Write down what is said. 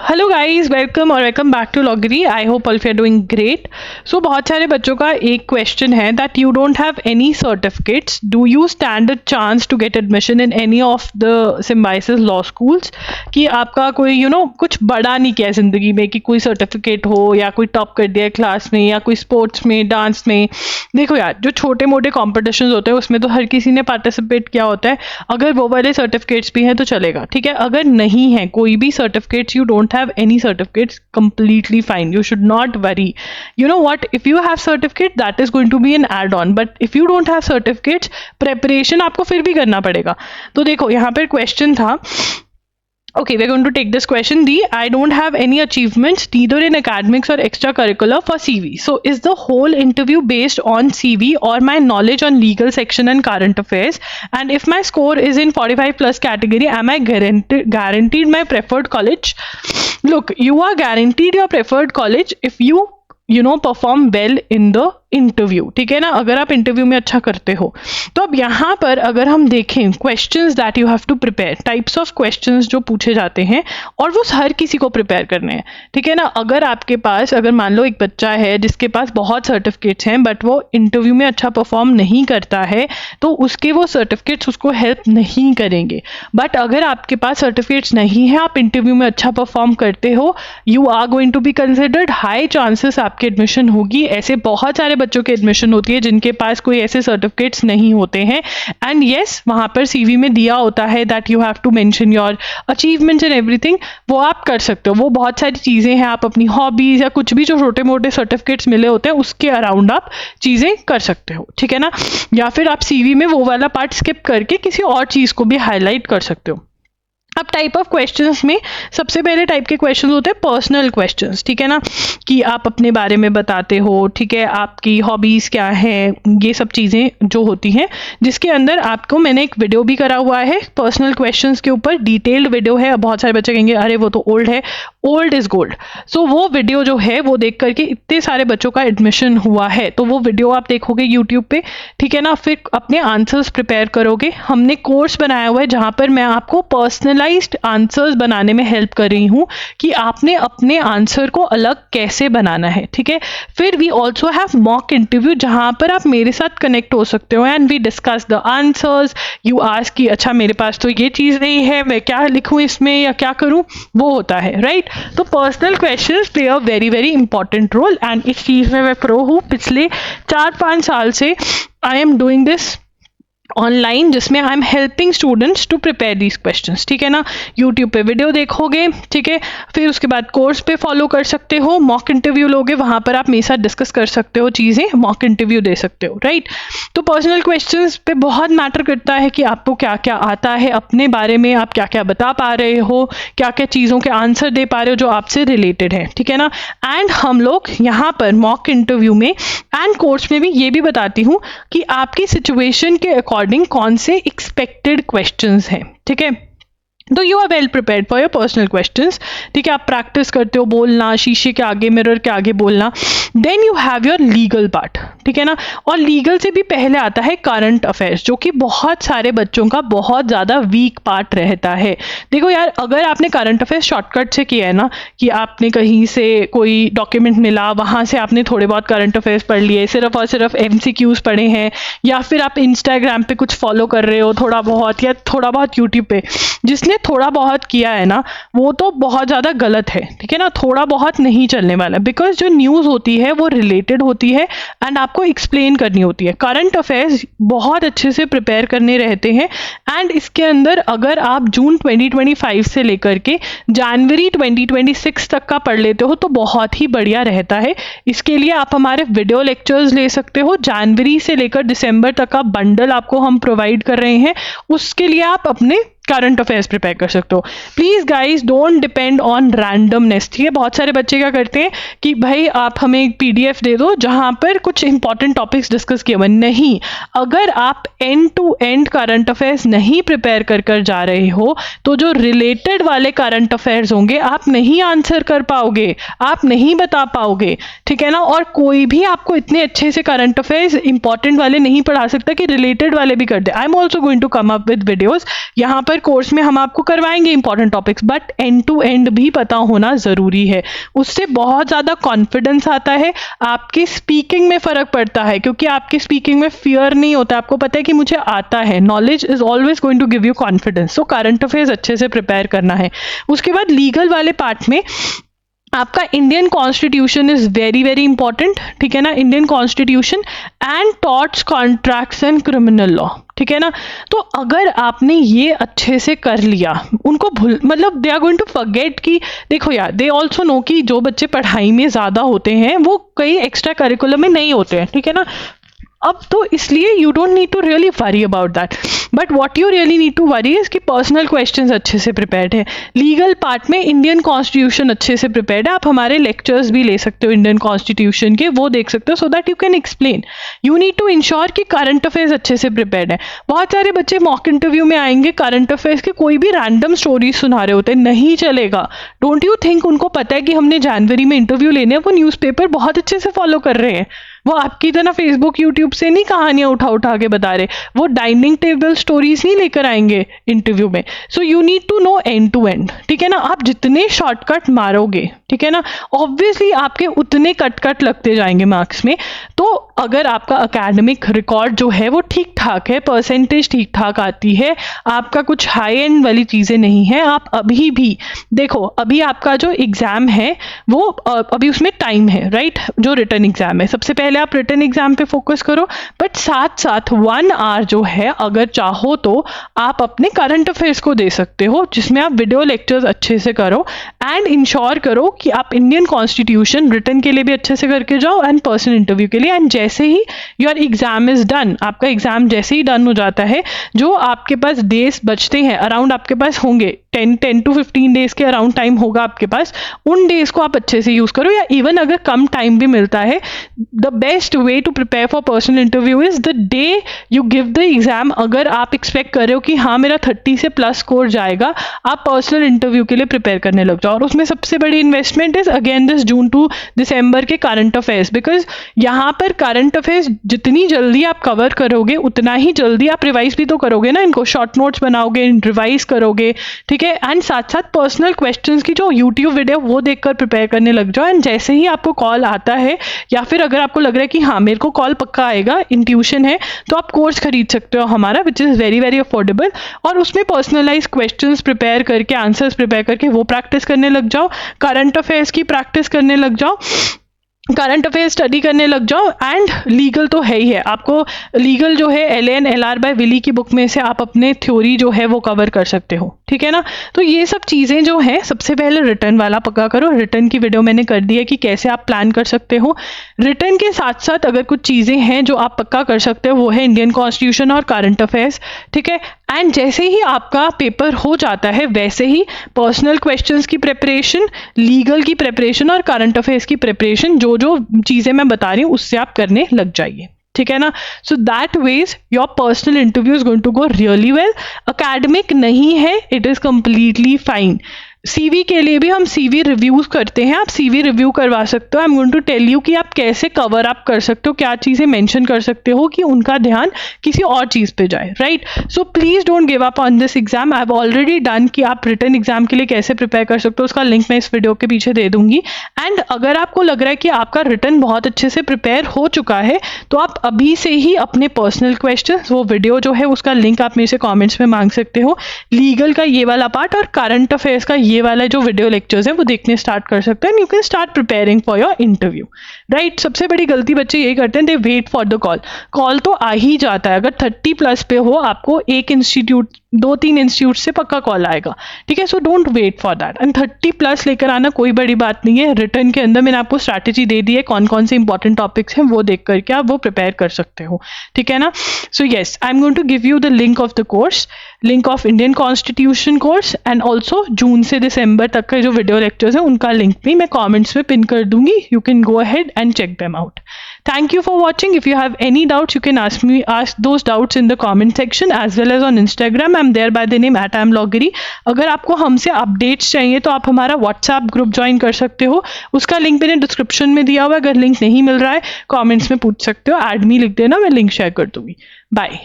Hello guys, welcome back to लॉगरी। I hope all you are doing great. So बहुत सारे बच्चों का एक क्वेश्चन है that you don't have any certificates, do you stand a chance to get admission in any of the Symbiosis law schools. कि आपका कोई कुछ बड़ा नहीं किया ज़िंदगी में कि कोई सर्टिफिकेट हो या कोई टॉप कर दिया क्लास में या कोई स्पोर्ट्स में, डांस में। देखो यार, जो छोटे मोटे कॉम्पिटिशन होते हैं उसमें तो हर किसी ने पार्टिसिपेट किया होता है। अगर वो वाले सर्टिफिकेट्स भी हैं तो चलेगा, ठीक है। अगर नहीं है कोई भी certificates, you don't have any certificates, completely fine, you should not worry. You know what, if you have certificate that is going to be an add on, but if you don't have certificates, preparation आपको फिर भी करना पड़ेगा। तो देखो यहाँ पर question था, okay, we're going to take this question. I don't have any achievements neither in academics or extracurricular for CV. So is the whole interview based on CV or my knowledge on legal section and current affairs? And if my score is in 45 plus category, am I guaranteed my preferred college? Look, you are guaranteed your preferred college if you perform well in the interview, ठीक है ना। अगर आप interview में अच्छा करते हो तो अब यहाँ पर अगर हम देखें questions that you have to prepare, types of questions जो पूछे जाते हैं और वो हर किसी को प्रिपेयर करने हैं, ठीक है ना। अगर आपके पास, अगर मान लो एक बच्चा है जिसके पास बहुत सर्टिफिकेट्स हैं बट वो इंटरव्यू में अच्छा परफॉर्म नहीं करता है तो उसके वो सर्टिफिकेट्स उसको हेल्प नहीं करेंगे। बट अगर आपके पास सर्टिफिकेट्स नहीं है, आप इंटरव्यू में अच्छा परफॉर्म करते हो, you are going to be considered, high chances आपकी एडमिशन होगी। ऐसे बहुत सारे बच्चों की एडमिशन होती है जिनके पास कोई ऐसे सर्टिफिकेट्स नहीं होते हैं। एंड यस, वहां पर सीवी में दिया होता है that you have to mention your achievements and everything, वो आप कर सकते हो। वो बहुत सारी चीजें हैं, आप अपनी हॉबीज या कुछ भी जो छोटे मोटे सर्टिफिकेट्स मिले होते हैं उसके अराउंड आप चीजें कर सकते हो, ठीक है ना। या फिर आप सीवी में वो वाला पार्ट स्किप करके किसी और चीज को भी हाईलाइट कर सकते हो। अब टाइप ऑफ क्वेश्चंस में सबसे पहले टाइप के क्वेश्चंस होते हैं पर्सनल क्वेश्चंस, ठीक है ना, कि आप अपने बारे में बताते हो, ठीक है, आपकी हॉबीज क्या है, ये सब चीज़ें जो होती हैं, जिसके अंदर आपको मैंने एक वीडियो भी करा हुआ है पर्सनल क्वेश्चंस के ऊपर, डिटेल्ड वीडियो है। बहुत सारे बच्चे कहेंगे अरे वो तो ओल्ड है, ओल्ड इज गोल्ड। सो वो वीडियो जो है वो देख करके इतने सारे बच्चों का एडमिशन हुआ है, तो वो वीडियो आप देखोगे यूट्यूब पे, ठीक है ना। फिर अपने आंसर्स प्रिपेयर करोगे। हमने कोर्स बनाया हुआ है जहाँ पर मैं आपको पर्सनलाइज्ड आंसर्स बनाने में हेल्प कर रही हूँ कि आपने अपने आंसर को अलग कैसे बनाना है, ठीक है। फिर we also have mock interview जहाँ पर आप मेरे साथ कनेक्ट हो सकते हो and we discuss the answers. You ask कि अच्छा मेरे पास तो ये चीज़ नहीं है, मैं क्या लिखूँ इसमें या क्या करूँ, वो होता है, राइट। तो personal questions play a very very important role and इस चीज़ में मैं प्रो हूँ। पिछले 4-5 साल से I am doing this online, जिसमें I am helping students to prepare these questions, ठीक है ना। यूट्यूब पे वीडियो देखोगे, ठीक है, फिर उसके बाद कोर्स पे फॉलो कर सकते हो, मॉक इंटरव्यू लोगे, वहाँ पर आप मेरे साथ डिस्कस कर सकते हो चीज़ें, मॉक इंटरव्यू दे सकते हो, राइट। तो पर्सनल क्वेश्चंस पे बहुत मैटर करता है कि आपको क्या क्या आता है, अपने बारे में आप क्या क्या बता पा रहे हो, क्या क्या चीज़ों के आंसर दे पा रहे हो जो आपसे रिलेटेड है, ठीक है ना। एंड हम लोग यहाँ पर मॉक इंटरव्यू में एंड कोर्स में भी ये भी बताती हूँ कि आपकी सिचुएशन के अकॉर्डिंग कौन से एक्सपेक्टेड क्वेश्चंस हैं, ठीक है। तो you are well prepared for your personal questions, ठीक है। आप प्रैक्टिस करते हो बोलना, शीशे के आगे, मिरर के आगे बोलना। Then you have your legal part, ठीक है ना। और लीगल से भी पहले आता है करंट अफेयर्स, जो कि बहुत सारे बच्चों का बहुत ज़्यादा वीक पार्ट रहता है। देखो यार, अगर आपने करंट अफेयर्स शॉर्टकट से किया है ना, कि आपने कहीं से कोई डॉक्यूमेंट मिला, वहाँ से आपने थोड़े बहुत करंट अफेयर्स पढ़ लिए, सिर्फ और सिर्फ MCQs पढ़े हैं, या फिर आप इंस्टाग्राम पे कुछ फॉलो कर रहे हो थोड़ा बहुत, या थोड़ा बहुत यूट्यूब पे, जिसने थोड़ा बहुत किया है ना, वो तो बहुत ज़्यादा गलत है, ठीक है ना। थोड़ा बहुत नहीं चलने वाला, बिकॉज जो न्यूज़ होती है वो रिलेटेड होती है एंड आपको एक्सप्लेन करनी होती है। करंट अफेयर्स बहुत अच्छे से प्रिपेयर करने रहते हैं एंड इसके अंदर अगर आप जून 2025 से लेकर के जनवरी 2026 तक का पढ़ लेते हो तो बहुत ही बढ़िया रहता है। इसके लिए आप हमारे वीडियो लेक्चर्स ले सकते हो। जनवरी से लेकर दिसंबर तक का बंडल आपको हम प्रोवाइड कर रहे हैं, उसके लिए आप अपने करंट अफेयर्स प्रिपेयर कर सकते हो। Please guys, don't depend on randomness, ठीक है। बहुत सारे बच्चे क्या करते हैं कि भाई आप हमें एक PDF दे दो जहाँ पर कुछ इंपॉर्टेंट टॉपिक्स डिस्कस किए हुए। नहीं, अगर आप end to end current affairs नहीं प्रिपेयर कर जा रहे हो तो जो रिलेटेड वाले करंट अफेयर्स होंगे आप नहीं आंसर कर पाओगे, आप नहीं बता पाओगे, ठीक है ना। और कोई भी आपको इतने अच्छे से करंट अफेयर्स इंपॉर्टेंट वाले नहीं पढ़ा सकता कि रिलेटेड वाले भी कर दे। I am also going to come up with videos, यहाँ पर कोर्स में हम आपको करवाएंगे important topics, but end to end भी पता होना ज़रूरी है। उससे बहुत ज़्यादा कॉन्फिडेंस आता है, आपकी स्पीकिंग में फ़र्क पड़ता है, क्योंकि आपकी स्पीकिंग में फियर नहीं होता, आपको पता है कि मुझे आता है। Knowledge is always going to give you confidence. So current affairs अच्छे से प्रिपेयर करना है। उसके बाद लीगल वाले पार्ट में आपका Indian constitution is very very important, ठीक है ना। Indian constitution and torts, contracts and criminal law, ठीक है ना। तो अगर आपने ये अच्छे से कर लिया, उनको मतलब they are going to forget कि देखो यार, दे ऑल्सो नो कि जो बच्चे पढ़ाई में ज़्यादा होते हैं वो कई एक्स्ट्रा करिकुलम में नहीं होते हैं, ठीक है ना। अब तो इसलिए you don't need to really worry about that, but what you really need to worry is कि पर्सनल क्वेश्चंस अच्छे से प्रिपेयर्ड है। लीगल पार्ट में इंडियन कॉन्स्टिट्यूशन अच्छे से प्रिपेयर्ड है। आप हमारे लेक्चर्स भी ले सकते हो इंडियन कॉन्स्टिट्यूशन के, वो देख सकते हो, so that you can explain. You need to ensure कि करंट अफेयर्स अच्छे से प्रिपेयर्ड है। बहुत सारे बच्चे मॉक इंटरव्यू में आएंगे, करंट अफेयर्स के कोई भी रैंडम स्टोरीज सुना रहे होते हैं, नहीं चलेगा। डोंट यू थिंक उनको पता है कि हमने जनवरी में इंटरव्यू लेने हैं, वो न्यूज़पेपर बहुत अच्छे से फॉलो कर रहे हैं। वो आपकी तरह फेसबुक यूट्यूब से नहीं कहानियां उठा उठा के बता रहे, वो डाइनिंग टेबल स्टोरीज नहीं लेकर आएंगे इंटरव्यू में। So you need to know end to end, ठीक है ना। आप जितने शॉर्टकट मारोगे, ठीक है ना, ऑब्वियसली आपके उतने कट लगते जाएंगे मार्क्स में। तो अगर आपका एकेडमिक रिकॉर्ड जो है वो ठीक ठाक है, परसेंटेज ठीक ठाक आती है, आपका कुछ हाई एंड वाली चीज़ें नहीं है, आप अभी भी देखो, अभी आपका जो एग्ज़ाम है वो अभी उसमें टाइम है, राइट, जो रिटन एग्ज़ाम है। सबसे पहले आप रिटन एग्ज़ाम पे फोकस करो, बट साथ साथ 1 आवर जो है, अगर चाहो तो आप अपने करंट अफेयर्स को दे सकते हो, जिसमें आप वीडियो लेक्चर्स अच्छे से करो एंड इंश्योर करो कि आप इंडियन कॉन्स्टिट्यूशन रिटन के लिए भी अच्छे से करके जाओ एंड पर्सनल इंटरव्यू के लिए। एंड जैसे ही योर एग्जाम इज डन, आपका एग्जाम जैसे ही डन हो जाता है, जो आपके पास डेज बचते हैं, अराउंड आपके पास होंगे 10 to 15 डेज के अराउंड टाइम होगा आपके पास, उन डेज को आप अच्छे से यूज करो। या इवन अगर कम टाइम भी मिलता है, the best way to prepare for personal interview is the day you give the exam. अगर आप एक्सपेक्ट कर रहे हो कि हाँ मेरा 30 से प्लस स्कोर जाएगा, आप पर्सनल इंटरव्यू के लिए प्रिपेयर करने लग जाओ। और उसमें सबसे बड़ी investment is again this June to December के करंट अफेयर्स, बिकॉज यहाँ पर करंट अफेयर्स जितनी जल्दी आप कवर करोगे, उतना ही जल्दी आप रिवाइज भी तो करोगे ना, इनको शॉर्ट नोट्स बनाओगे, रिवाइज करोगे, ठीक है। एंड साथ साथ पर्सनल क्वेश्चंस की जो यूट्यूब वीडियो वो देखकर प्रिपेयर करने लग जाओ। एंड जैसे ही आपको कॉल आता है, या फिर अगर आपको लग रहा है कि हाँ मेरे को कॉल पक्का आएगा, इंट्यूशन है, तो आप कोर्स खरीद सकते हो हमारा, which is very very affordable. और उसमें पर्सनलाइज क्वेश्चंस प्रिपेयर करके, आंसर्स प्रिपेयर करके वो प्रैक्टिस करने लग जाओ, करंट अफेयर्स की प्रैक्टिस करने लग जाओ, करंट अफेयर स्टडी करने लग जाओ। एंड लीगल तो है ही है, आपको लीगल जो है LN LR बाय विली की बुक में से आप अपने थ्योरी जो है वो कवर कर सकते हो, ठीक है ना। तो ये सब चीज़ें जो है, सबसे पहले रिटर्न वाला पक्का करो। रिटर्न की वीडियो मैंने कर दी है कि कैसे आप प्लान कर सकते हो। रिटर्न के साथ साथ अगर कुछ चीज़ें हैं जो आप पक्का कर सकते हो, वो है इंडियन कॉन्स्टिट्यूशन और करंट अफेयर्स, ठीक है। एंड जैसे ही आपका पेपर हो जाता है, वैसे ही पर्सनल क्वेश्चंस की प्रिपरेशन, लीगल की प्रिपरेशन और करंट अफेयर्स की प्रिपरेशन, जो जो चीज़ें मैं बता रही हूँ उससे आप करने लग जाइए, ठीक है ना। So that ways your personal interview is going to go really well. Academic नहीं है, it is completely fine. CV के लिए भी हम CV रिव्यूज़ करते हैं, आप CV रिव्यू करवा सकते हो। I am going to tell you कि आप कैसे कवर अप कर सकते हो, क्या चीज़ें मेंशन कर सकते हो कि उनका ध्यान किसी और चीज़ पे जाए, right. So please don't give up on this exam. I have already done कि आप रिटन एग्जाम के लिए कैसे प्रिपेयर कर सकते हो, उसका लिंक मैं इस वीडियो के पीछे दे दूंगी। एंड अगर आपको लग रहा है कि आपका रिटन बहुत अच्छे से प्रिपेयर हो चुका है, तो आप अभी से ही अपने पर्सनल क्वेश्चन, वो वीडियो जो है उसका लिंक आप मेरे से कॉमेंट्स में मांग सकते हो। लीगल का ये वाला पार्ट और करंट अफेयर्स का ये वाला जो वीडियो लेक्चर्स हैं वो देखने स्टार्ट कर सकते हैं। You can start preparing for your interview, right. सबसे बड़ी गलती बच्चे यही करते हैं, they wait for the call. Call तो आ ही जाता है, अगर 30+ पे हो, आपको एक इंस्टीट्यूट, 2-3 इंस्टीट्यूट से पक्का कॉल आएगा, ठीक है। So don't wait for that. And 30+ लेकर आना कोई बड़ी बात नहीं है। रिटर्न के अंदर मैंने आपको स्ट्रैटेजी दे दी है, कौन कौन से इंपॉर्टेंट टॉपिक्स हैं वो देख करके आप वो प्रिपेयर कर सकते हो, ठीक है ना। So yes, I am going to give you the link of the course, link of Indian constitution course, and also June से दिसंबर तक के जो वीडियो लेक्चर्स हैं उनका लिंक भी मैं कॉमेंट्स में पिन कर दूंगी। You can go ahead and check them out. Thank you for watching. If you have any doubts, you can ask those doubts in the comment section as well as on Instagram. I'm there by the name @IamLoggery. अगर आपको हमसे updates चाहिए तो आप हमारा WhatsApp group join कर सकते हो, उसका लिंक मैंने डिस्क्रिप्शन में दिया हुआ है। अगर लिंक नहीं मिल रहा है, कमेंट्स में पूछ सकते हो, ऐड मी लिख देना, मैं लिंक शेयर कर दूंगी। बाय।